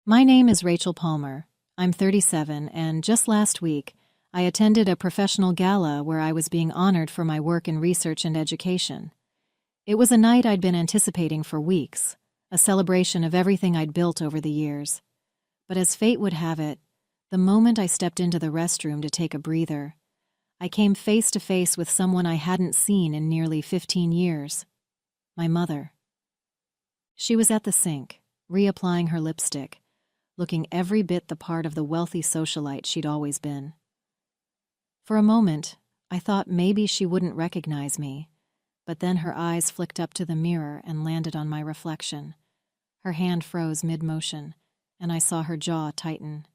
My name is Rachel Palmer. I'm 37, and just last week, I attended a professional gala where I was being honored for my work in research and education. It was a night I'd been anticipating for weeks, a celebration of everything I'd built over the years. But as fate would have it, the moment I stepped into the restroom to take a breather, I came face to face with someone I hadn't seen in nearly 15 years. My mother. She was at the sink, reapplying her lipstick, looking every bit the part of the wealthy socialite she'd always been. For a moment, I thought maybe she wouldn't recognize me, but then her eyes flicked up to the mirror and landed on my reflection. Her hand froze mid-motion, and I saw her jaw tighten.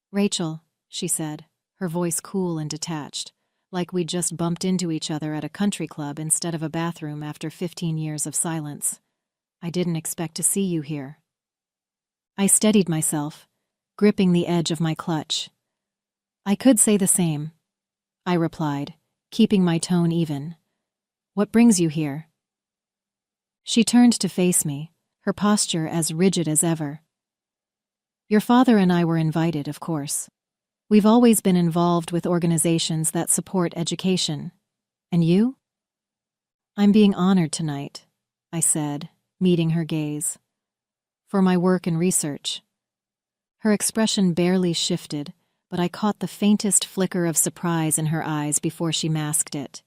"Rachel," she said, her voice cool and detached, like we'd just bumped into each other at a country club instead of a bathroom after 15 years of silence. "I didn't expect to see you here." I steadied myself, gripping the edge of my clutch. "I could say the same," I replied, keeping my tone even. "What brings you here?" She turned to face me, her posture as rigid as ever. "Your father and I were invited, of course. We've always been involved with organizations that support education. And you?" "I'm being honored tonight," I said, meeting her gaze. "For my work and research." Her expression barely shifted, but I caught the faintest flicker of surprise in her eyes before she masked it.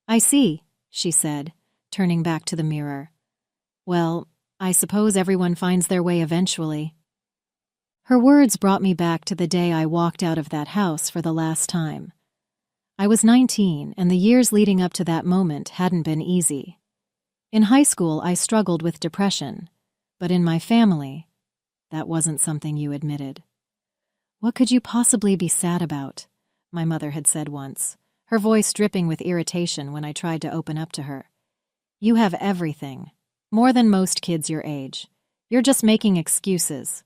"I see," she said, turning back to the mirror. "Well, I suppose everyone finds their way eventually." Her words brought me back to the day I walked out of that house for the last time. I was 19, and the years leading up to that moment hadn't been easy. In high school, I struggled with depression, but in my family, that wasn't something you admitted. "What could you possibly be sad about?" my mother had said once, her voice dripping with irritation when I tried to open up to her. "You have everything, more than most kids your age. You're just making excuses."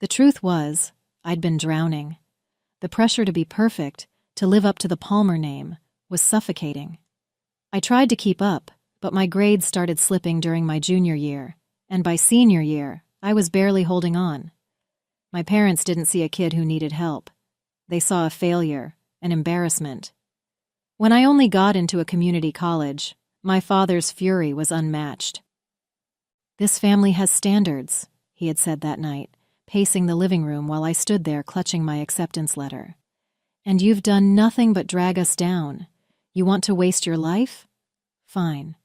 The truth was, I'd been drowning. The pressure to be perfect, to live up to the Palmer name, was suffocating. I tried to keep up, but my grades started slipping during my junior year, and by senior year, I was barely holding on. My parents didn't see a kid who needed help. They saw a failure, an embarrassment. When I only got into a community college, my father's fury was unmatched. "This family has standards," he had said that night, pacing the living room while I stood there clutching my acceptance letter. "And you've done nothing but drag us down. You want to waste your life? Fine.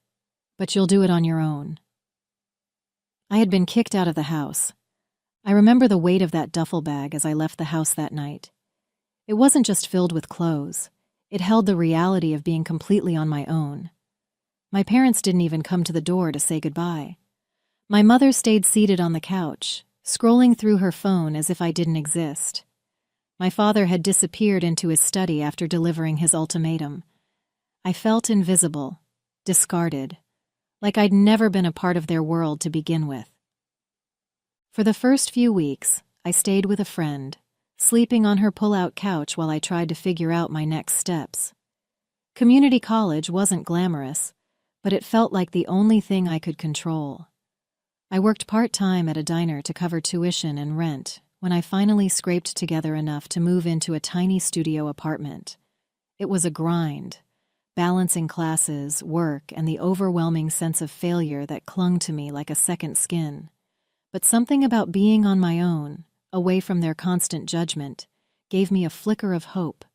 But you'll do it on your own." I had been kicked out of the house. I remember the weight of that duffel bag as I left the house that night. It wasn't just filled with clothes. It held the reality of being completely on my own. My parents didn't even come to the door to say goodbye. My mother stayed seated on the couch, scrolling through her phone as if I didn't exist. My father had disappeared into his study after delivering his ultimatum. I felt invisible, discarded, like I'd never been a part of their world to begin with. For the first few weeks, I stayed with a friend, sleeping on her pull-out couch while I tried to figure out my next steps. Community college wasn't glamorous, but it felt like the only thing I could control. I worked part-time at a diner to cover tuition and rent when I finally scraped together enough to move into a tiny studio apartment. It was a grind, balancing classes, work, and the overwhelming sense of failure that clung to me like a second skin. But something about being on my own, away from their constant judgment, gave me a flicker of hope.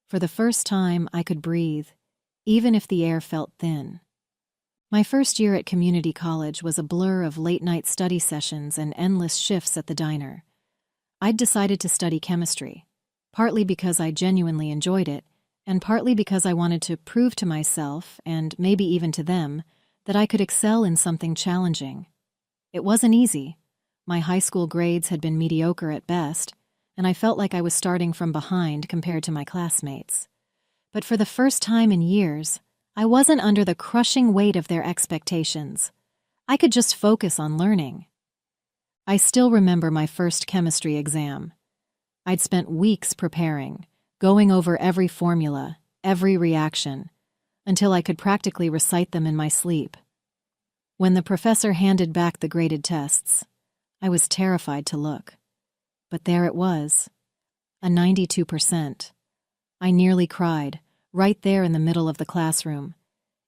For the first time, I could breathe, even if the air felt thin. My first year at community college was a blur of late-night study sessions and endless shifts at the diner. I'd decided to study chemistry, partly because I genuinely enjoyed it, and partly because I wanted to prove to myself, and maybe even to them, that I could excel in something challenging. It wasn't easy. My high school grades had been mediocre at best, and I felt like I was starting from behind compared to my classmates. But for the first time in years, I wasn't under the crushing weight of their expectations. I could just focus on learning. I still remember my first chemistry exam. I'd spent weeks preparing, going over every formula, every reaction, until I could practically recite them in my sleep. When the professor handed back the graded tests, I was terrified to look. But there it was, a 92%. I nearly cried, right there in the middle of the classroom.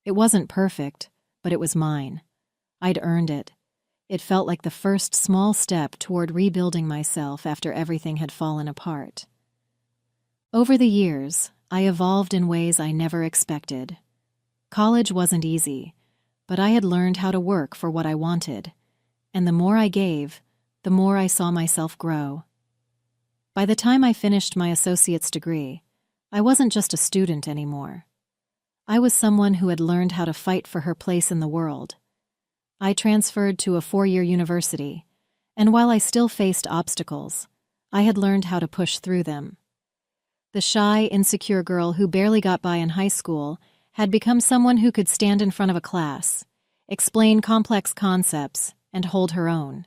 It wasn't perfect, but it was mine. I'd earned it. It felt like the first small step toward rebuilding myself after everything had fallen apart. Over the years, I evolved in ways I never expected. College wasn't easy, but I had learned how to work for what I wanted, and the more I gave, the more I saw myself grow. By the time I finished my associate's degree, I wasn't just a student anymore. I was someone who had learned how to fight for her place in the world. I transferred to a 4-year university, and while I still faced obstacles, I had learned how to push through them. The shy, insecure girl who barely got by in high school had become someone who could stand in front of a class, explain complex concepts, and hold her own.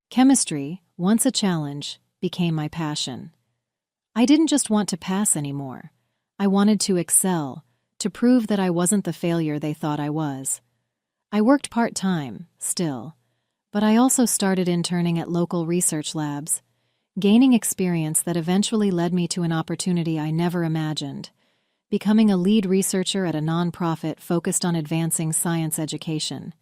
Chemistry, once a challenge, became my passion. I didn't just want to pass anymore. I wanted to excel, to prove that I wasn't the failure they thought I was. I worked part-time, still, but I also started interning at local research labs, gaining experience that eventually led me to an opportunity I never imagined, becoming a lead researcher at a nonprofit focused on advancing science education.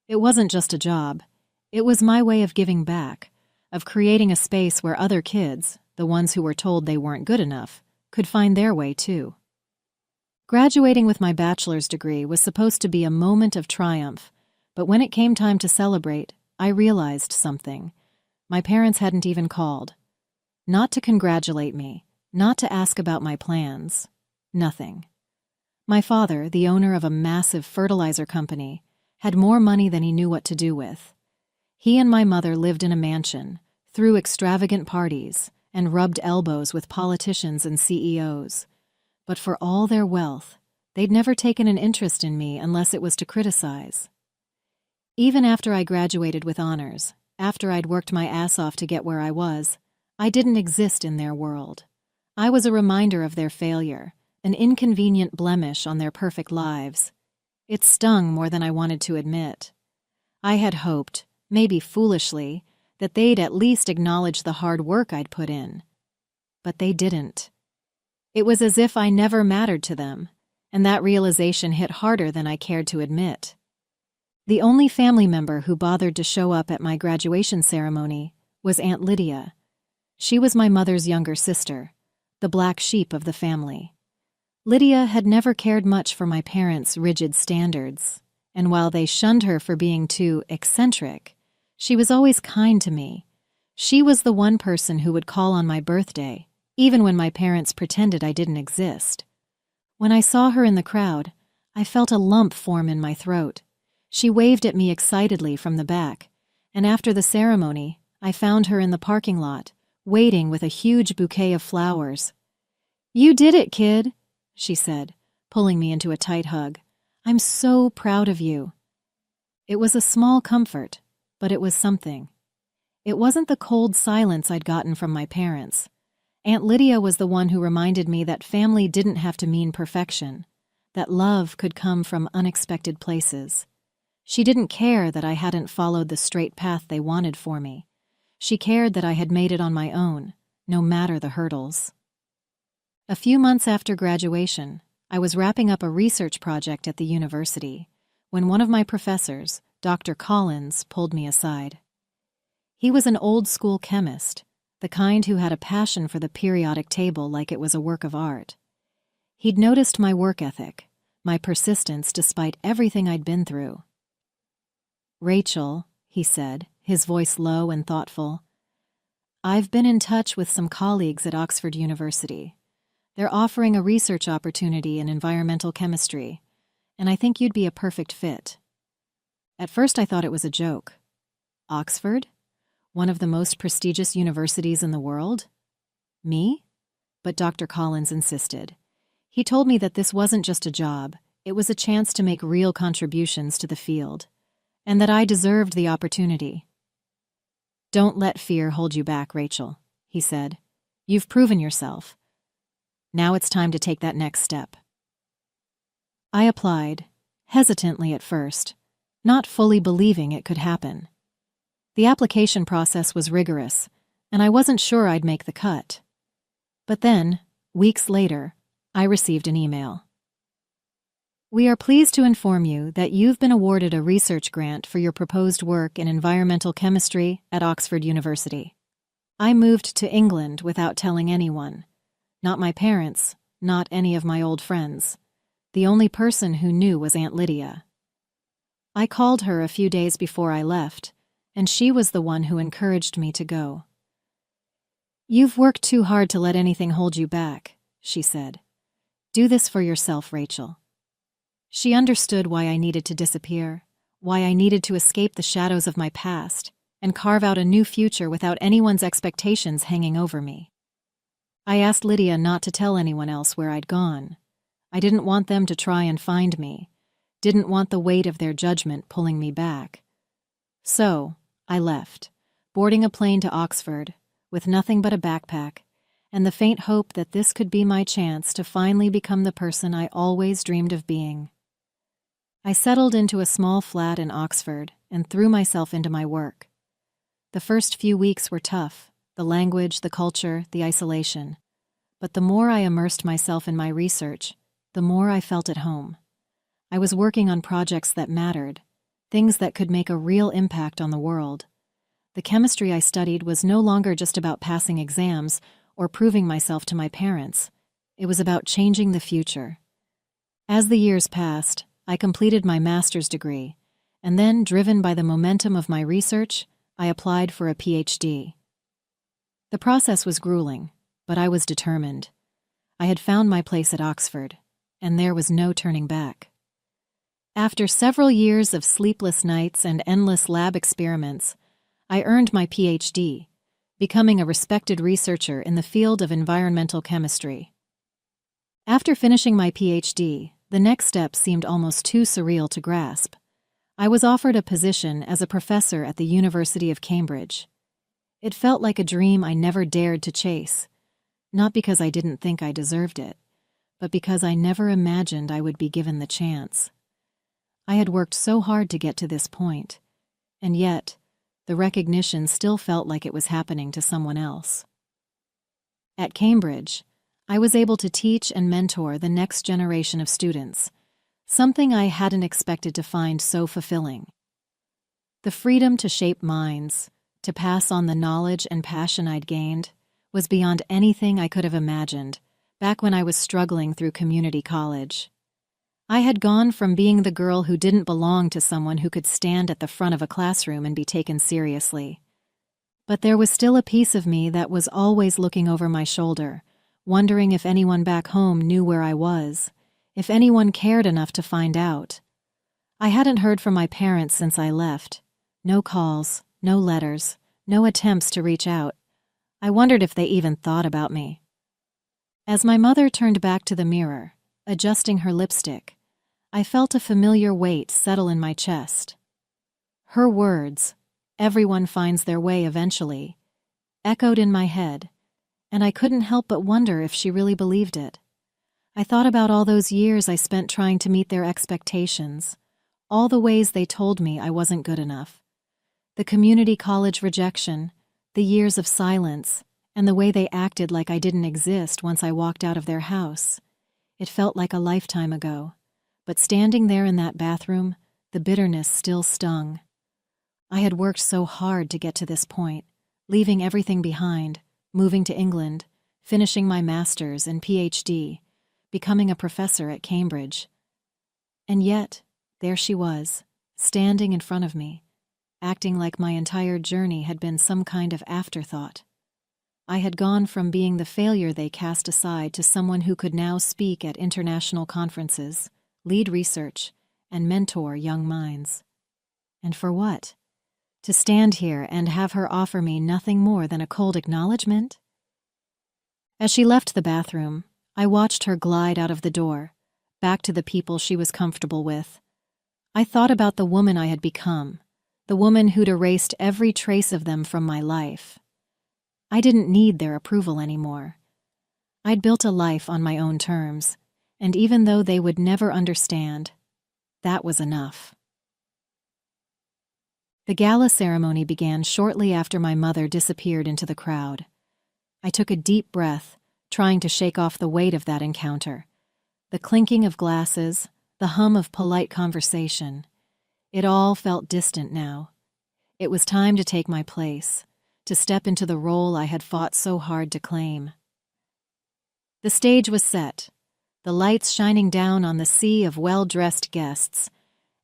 It wasn't just a job. It was my way of giving back, of creating a space where other kids, the ones who were told they weren't good enough, could find their way too. Graduating with my bachelor's degree was supposed to be a moment of triumph, but when it came time to celebrate, I realized something. My parents hadn't even called. Not to congratulate me, not to ask about my plans. Nothing. My father, the owner of a massive fertilizer company, had more money than he knew what to do with. He and my mother lived in a mansion, threw extravagant parties, and rubbed elbows with politicians and CEOs. But for all their wealth, they'd never taken an interest in me unless it was to criticize. Even after I graduated with honors, after I'd worked my ass off to get where I was, I didn't exist in their world. I was a reminder of their failure, an inconvenient blemish on their perfect lives. It stung more than I wanted to admit. I had hoped, maybe foolishly, that they'd at least acknowledge the hard work I'd put in. But they didn't. It was as if I never mattered to them, and that realization hit harder than I cared to admit. The only family member who bothered to show up at my graduation ceremony was Aunt Lydia. She was my mother's younger sister, the black sheep of the family. Lydia had never cared much for my parents' rigid standards, and while they shunned her for being too eccentric, she was always kind to me. She was the one person who would call on my birthday, even when my parents pretended I didn't exist. When I saw her in the crowd, I felt a lump form in my throat. She waved at me excitedly from the back, and after the ceremony, I found her in the parking lot, waiting with a huge bouquet of flowers. "You did it, kid," she said, pulling me into a tight hug. "I'm so proud of you." It was a small comfort, but it was something. It wasn't the cold silence I'd gotten from my parents. Aunt Lydia was the one who reminded me that family didn't have to mean perfection, that love could come from unexpected places. She didn't care that I hadn't followed the straight path they wanted for me. She cared that I had made it on my own, no matter the hurdles. A few months after graduation, I was wrapping up a research project at the university when one of my professors, Dr. Collins, pulled me aside. He was an old-school chemist, the kind who had a passion for the periodic table like it was a work of art. He'd noticed my work ethic, my persistence despite everything I'd been through. "Rachel," he said, his voice low and thoughtful, "I've been in touch with some colleagues at Oxford University. They're offering a research opportunity in environmental chemistry, and I think you'd be a perfect fit." At first I thought it was a joke. Oxford? One of the most prestigious universities in the world? Me? But Dr. Collins insisted. He told me that this wasn't just a job, it was a chance to make real contributions to the field, and that I deserved the opportunity. "Don't let fear hold you back, Rachel," he said. "You've proven yourself. Now it's time to take that next step." I applied, hesitantly at first, not fully believing it could happen. The application process was rigorous, and I wasn't sure I'd make the cut. But then, weeks later, I received an email. We are pleased to inform you that you've been awarded a research grant for your proposed work in environmental chemistry at Oxford University. I moved to England without telling anyone. Not my parents, not any of my old friends. The only person who knew was Aunt Lydia. I called her a few days before I left, and she was the one who encouraged me to go. You've worked too hard to let anything hold you back, she said. Do this for yourself, Rachel. She understood why I needed to disappear, why I needed to escape the shadows of my past and carve out a new future without anyone's expectations hanging over me. I asked Lydia not to tell anyone else where I'd gone. I didn't want them to try and find me, didn't want the weight of their judgment pulling me back. So, I left, boarding a plane to Oxford, with nothing but a backpack, and the faint hope that this could be my chance to finally become the person I always dreamed of being. I settled into a small flat in Oxford and threw myself into my work. The first few weeks were tough, the language, the culture, the isolation. But the more I immersed myself in my research, the more I felt at home. I was working on projects that mattered, things that could make a real impact on the world. The chemistry I studied was no longer just about passing exams or proving myself to my parents. It was about changing the future. As the years passed, I completed my master's degree, and then, driven by the momentum of my research, I applied for a PhD. The process was grueling, but I was determined. I had found my place at Oxford, and there was no turning back. After several years of sleepless nights and endless lab experiments, I earned my PhD, becoming a respected researcher in the field of environmental chemistry. After finishing my PhD, the next step seemed almost too surreal to grasp. I was offered a position as a professor at the University of Cambridge. It felt like a dream I never dared to chase, not because I didn't think I deserved it, but because I never imagined I would be given the chance. I had worked so hard to get to this point, and yet, the recognition still felt like it was happening to someone else. At Cambridge, I was able to teach and mentor the next generation of students, something I hadn't expected to find so fulfilling. The freedom to shape minds, to pass on the knowledge and passion I'd gained, was beyond anything I could have imagined back when I was struggling through community college. I had gone from being the girl who didn't belong to someone who could stand at the front of a classroom and be taken seriously. But there was still a piece of me that was always looking over my shoulder, wondering if anyone back home knew where I was, if anyone cared enough to find out. I hadn't heard from my parents since I left. No calls, no letters, no attempts to reach out. I wondered if they even thought about me. As my mother turned back to the mirror, adjusting her lipstick, I felt a familiar weight settle in my chest. Her words, "Everyone finds their way eventually," echoed in my head, and I couldn't help but wonder if she really believed it. I thought about all those years I spent trying to meet their expectations, all the ways they told me I wasn't good enough. The community college rejection, the years of silence, and the way they acted like I didn't exist once I walked out of their house. It felt like a lifetime ago, but standing there in that bathroom, the bitterness still stung. I had worked so hard to get to this point, leaving everything behind, moving to England, finishing my master's and PhD, becoming a professor at Cambridge. And yet, there she was, standing in front of me, acting like my entire journey had been some kind of afterthought. I had gone from being the failure they cast aside to someone who could now speak at international conferences, lead research, and mentor young minds. And for what? To stand here and have her offer me nothing more than a cold acknowledgement? As she left the bathroom, I watched her glide out of the door, back to the people she was comfortable with. I thought about the woman I had become, the woman who'd erased every trace of them from my life. I didn't need their approval anymore. I'd built a life on my own terms, and even though they would never understand, that was enough. The gala ceremony began shortly after my mother disappeared into the crowd. I took a deep breath, trying to shake off the weight of that encounter. The clinking of glasses, the hum of polite conversation. It all felt distant now. It was time to take my place, to step into the role I had fought so hard to claim. The stage was set, the lights shining down on the sea of well-dressed guests,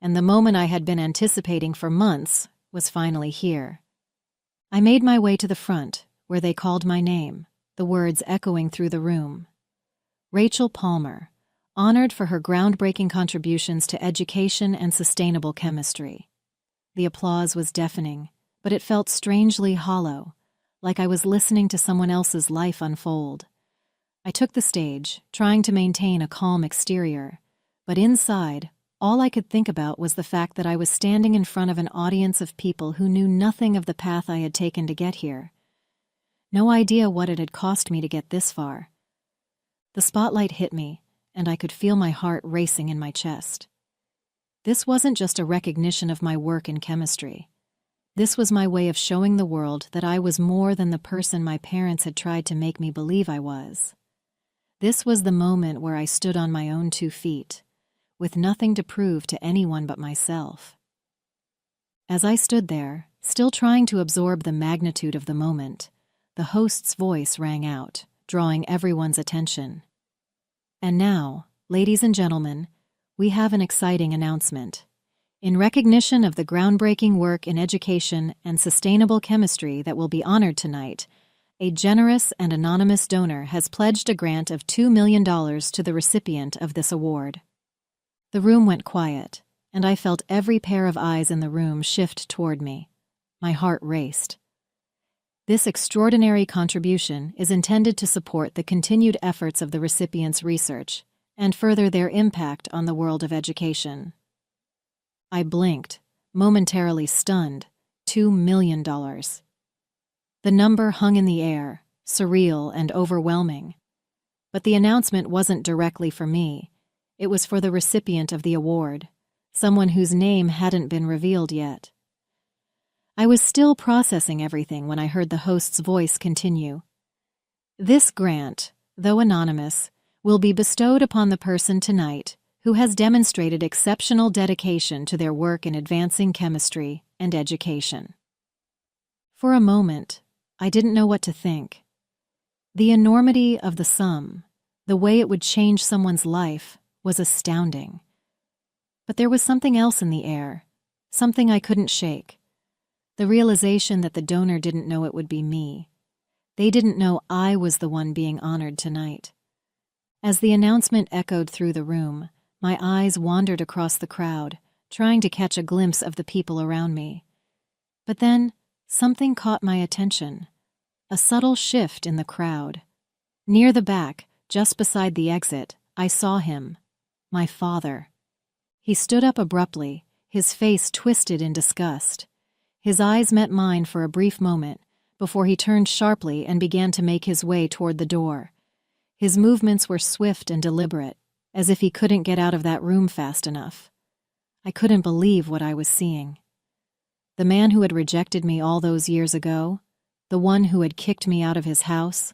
and the moment I had been anticipating for months was finally here. I made my way to the front, where they called my name, the words echoing through the room. Rachel Palmer, honored for her groundbreaking contributions to education and sustainable chemistry. The applause was deafening, but it felt strangely hollow, like I was listening to someone else's life unfold. I took the stage, trying to maintain a calm exterior, but inside, all I could think about was the fact that I was standing in front of an audience of people who knew nothing of the path I had taken to get here. No idea what it had cost me to get this far. The spotlight hit me, and I could feel my heart racing in my chest. This wasn't just a recognition of my work in chemistry. This was my way of showing the world that I was more than the person my parents had tried to make me believe I was. This was the moment where I stood on my own 2 feet, with nothing to prove to anyone but myself. As I stood there, still trying to absorb the magnitude of the moment, the host's voice rang out, drawing everyone's attention. And now, ladies and gentlemen, we have an exciting announcement. In recognition of the groundbreaking work in education and sustainable chemistry that will be honored tonight, a generous and anonymous donor has pledged a grant of $2 million to the recipient of this award. The room went quiet, and I felt every pair of eyes in the room shift toward me. My heart raced. This extraordinary contribution is intended to support the continued efforts of the recipient's research and further their impact on the world of education. I blinked, momentarily stunned. $2 million. The number hung in the air, surreal and overwhelming. But the announcement wasn't directly for me. It was for the recipient of the award, someone whose name hadn't been revealed yet. I was still processing everything when I heard the host's voice continue. This grant, though anonymous, will be bestowed upon the person tonight who has demonstrated exceptional dedication to their work in advancing chemistry and education. For a moment, I didn't know what to think. The enormity of the sum, the way it would change someone's life, was astounding. But there was something else in the air, something I couldn't shake. The realization that the donor didn't know it would be me. They didn't know I was the one being honored tonight. As the announcement echoed through the room, my eyes wandered across the crowd, trying to catch a glimpse of the people around me. But then, something caught my attention. A subtle shift in the crowd. Near the back, just beside the exit, I saw him. My father. He stood up abruptly, his face twisted in disgust. His eyes met mine for a brief moment, before he turned sharply and began to make his way toward the door. His movements were swift and deliberate, as if he couldn't get out of that room fast enough. I couldn't believe what I was seeing. The man who had rejected me all those years ago, the one who had kicked me out of his house,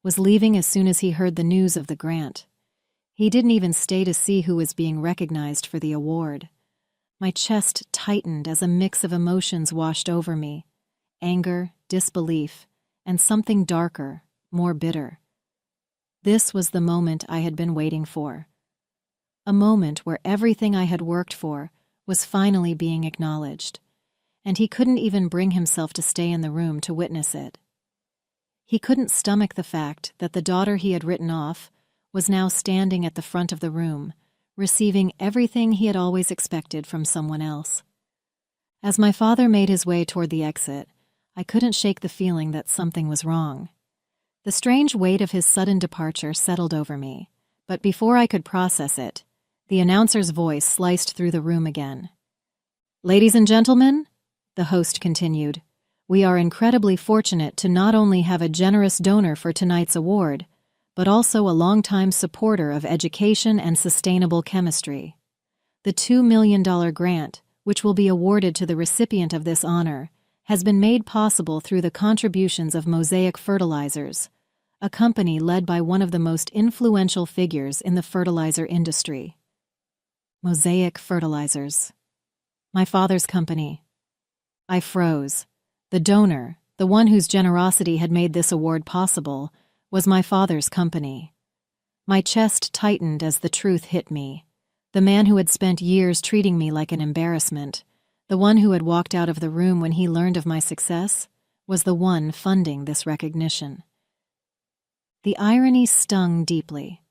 was leaving as soon as he heard the news of the grant. He didn't even stay to see who was being recognized for the award. My chest tightened as a mix of emotions washed over me: anger, disbelief, and something darker, more bitter. This was the moment I had been waiting for. A moment where everything I had worked for was finally being acknowledged, and he couldn't even bring himself to stay in the room to witness it. He couldn't stomach the fact that the daughter he had written off was now standing at the front of the room, receiving everything he had always expected from someone else. As my father made his way toward the exit, I couldn't shake the feeling that something was wrong. The strange weight of his sudden departure settled over me, but before I could process it, the announcer's voice sliced through the room again. "Ladies and gentlemen," the host continued, "we are incredibly fortunate to not only have a generous donor for tonight's award, but also a longtime supporter of education and sustainable chemistry. The $2 million grant which will be awarded to the recipient of this honor, has been made possible through the contributions of Mosaic Fertilizers, a company led by one of the most influential figures in the fertilizer industry. Mosaic Fertilizers. My father's company. I froze. The donor, the one whose generosity had made this award possible, was my father's company. My chest tightened as the truth hit me. The man who had spent years treating me like an embarrassment, the one who had walked out of the room when he learned of my success, was the one funding this recognition. The irony stung deeply.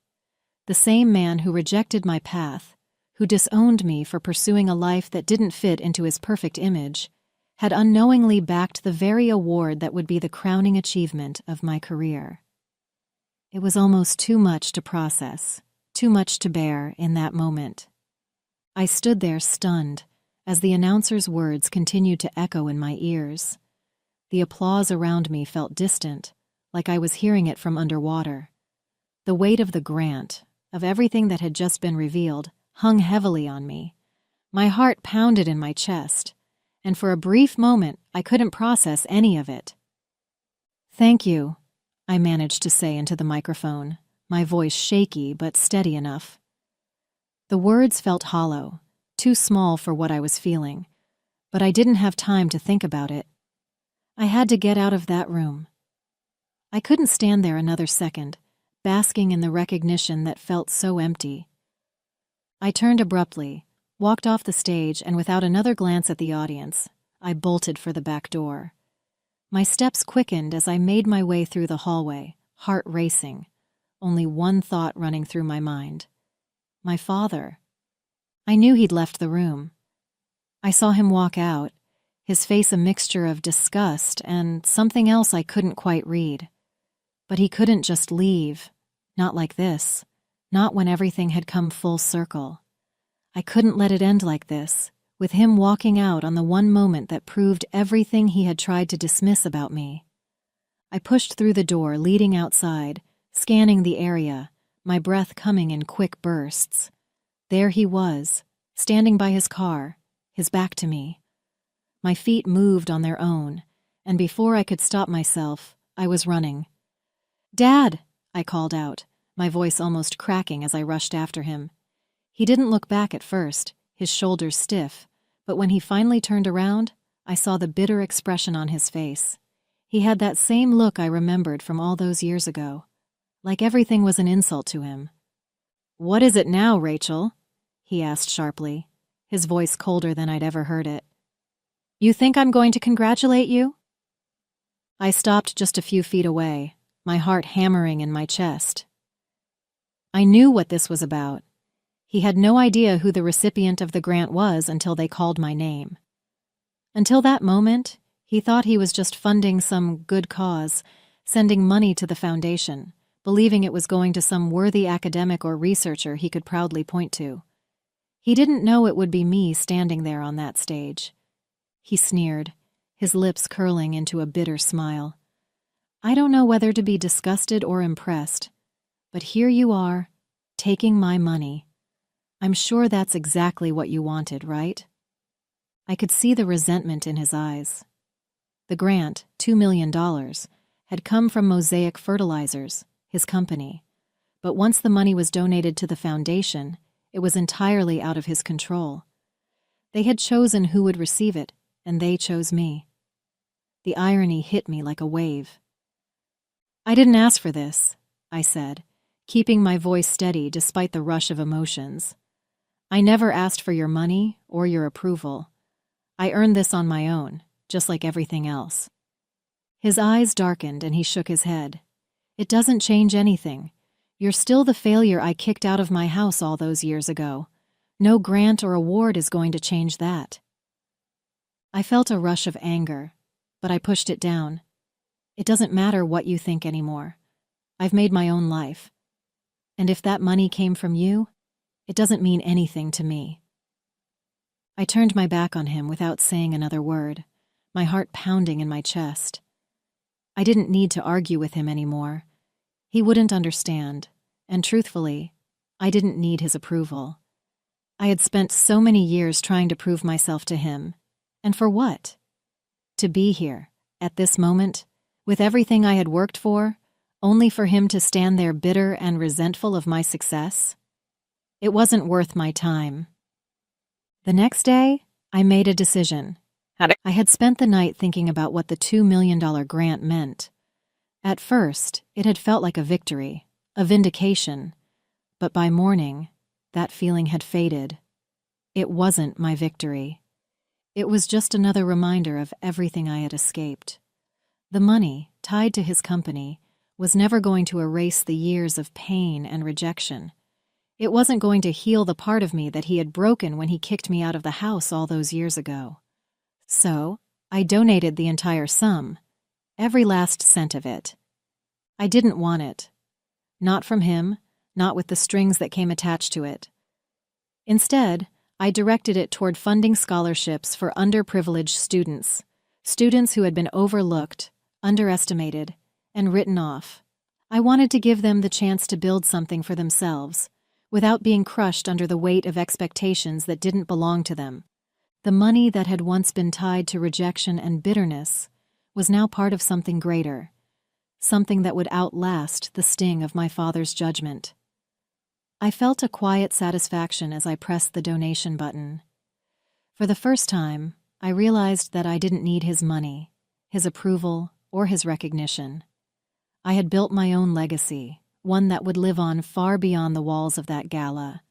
The same man who rejected my path, who disowned me for pursuing a life that didn't fit into his perfect image, had unknowingly backed the very award that would be the crowning achievement of my career. It was almost too much to process, too much to bear in that moment. I stood there stunned as the announcer's words continued to echo in my ears. The applause around me felt distant, like I was hearing it from underwater. The weight of the grant, of everything that had just been revealed, hung heavily on me. My heart pounded in my chest, and for a brief moment I couldn't process any of it. "Thank you," I managed to say into the microphone, my voice shaky but steady enough. The words felt hollow, too small for what I was feeling, but I didn't have time to think about it. I had to get out of that room. I couldn't stand there another second, basking in the recognition that felt so empty. I turned abruptly, walked off the stage, and without another glance at the audience, I bolted for the back door. My steps quickened as I made my way through the hallway, heart racing, only one thought running through my mind. My father. I knew he'd left the room. I saw him walk out, his face a mixture of disgust and something else I couldn't quite read. But he couldn't just leave, not like this, not when everything had come full circle. I couldn't let it end like this, with him walking out on the one moment that proved everything he had tried to dismiss about me. I pushed through the door leading outside, scanning the area, my breath coming in quick bursts. There he was, standing by his car, his back to me. My feet moved on their own, and before I could stop myself, I was running. "Dad!" I called out, my voice almost cracking as I rushed after him. He didn't look back at first, his shoulders stiff, but when he finally turned around, I saw the bitter expression on his face. He had that same look I remembered from all those years ago, like everything was an insult to him. "What is it now, Rachel?" he asked sharply, his voice colder than I'd ever heard it. "You think I'm going to congratulate you?" I stopped just a few feet away, my heart hammering in my chest. I knew what this was about. He had no idea who the recipient of the grant was until they called my name. Until that moment, he thought he was just funding some good cause, sending money to the foundation, believing it was going to some worthy academic or researcher he could proudly point to. He didn't know it would be me standing there on that stage. He sneered, his lips curling into a bitter smile. I don't know whether to be disgusted or impressed, but here you are, taking my money. I'm sure that's exactly what you wanted, right? I could see the resentment in his eyes. The grant, $2 million, had come from Mosaic Fertilizers, his company. But once the money was donated to the foundation, it was entirely out of his control. They had chosen who would receive it, and they chose me. The irony hit me like a wave. "I didn't ask for this," I said, keeping my voice steady despite the rush of emotions. "I never asked for your money or your approval. I earned this on my own, just like everything else." His eyes darkened and he shook his head. "It doesn't change anything. You're still the failure I kicked out of my house all those years ago. No grant or award is going to change that." I felt a rush of anger, but I pushed it down. It doesn't matter what you think anymore. I've made my own life. And if that money came from you, it doesn't mean anything to me. I turned my back on him without saying another word, my heart pounding in my chest. I didn't need to argue with him anymore. He wouldn't understand, and truthfully, I didn't need his approval. I had spent so many years trying to prove myself to him. And for what? To be here, at this moment, with everything I had worked for, only for him to stand there bitter and resentful of my success? It wasn't worth my time. The next day, I made a decision. I had spent the night thinking about what the $2 million grant meant. At first, it had felt like a victory, a vindication, but by morning, that feeling had faded. It wasn't my victory. It was just another reminder of everything I had escaped. The money, tied to his company, was never going to erase the years of pain and rejection. It wasn't going to heal the part of me that he had broken when he kicked me out of the house all those years ago. So, I donated the entire sum, every last cent of it. I didn't want it. Not from him, not with the strings that came attached to it. Instead, I directed it toward funding scholarships for underprivileged students, students who had been overlooked, underestimated, and written off. I wanted to give them the chance to build something for themselves, without being crushed under the weight of expectations that didn't belong to them. The money that had once been tied to rejection and bitterness was now part of something greater, something that would outlast the sting of my father's judgment. I felt a quiet satisfaction as I pressed the donation button. For the first time, I realized that I didn't need his money, his approval, or his recognition. I had built my own legacy, one that would live on far beyond the walls of that gala.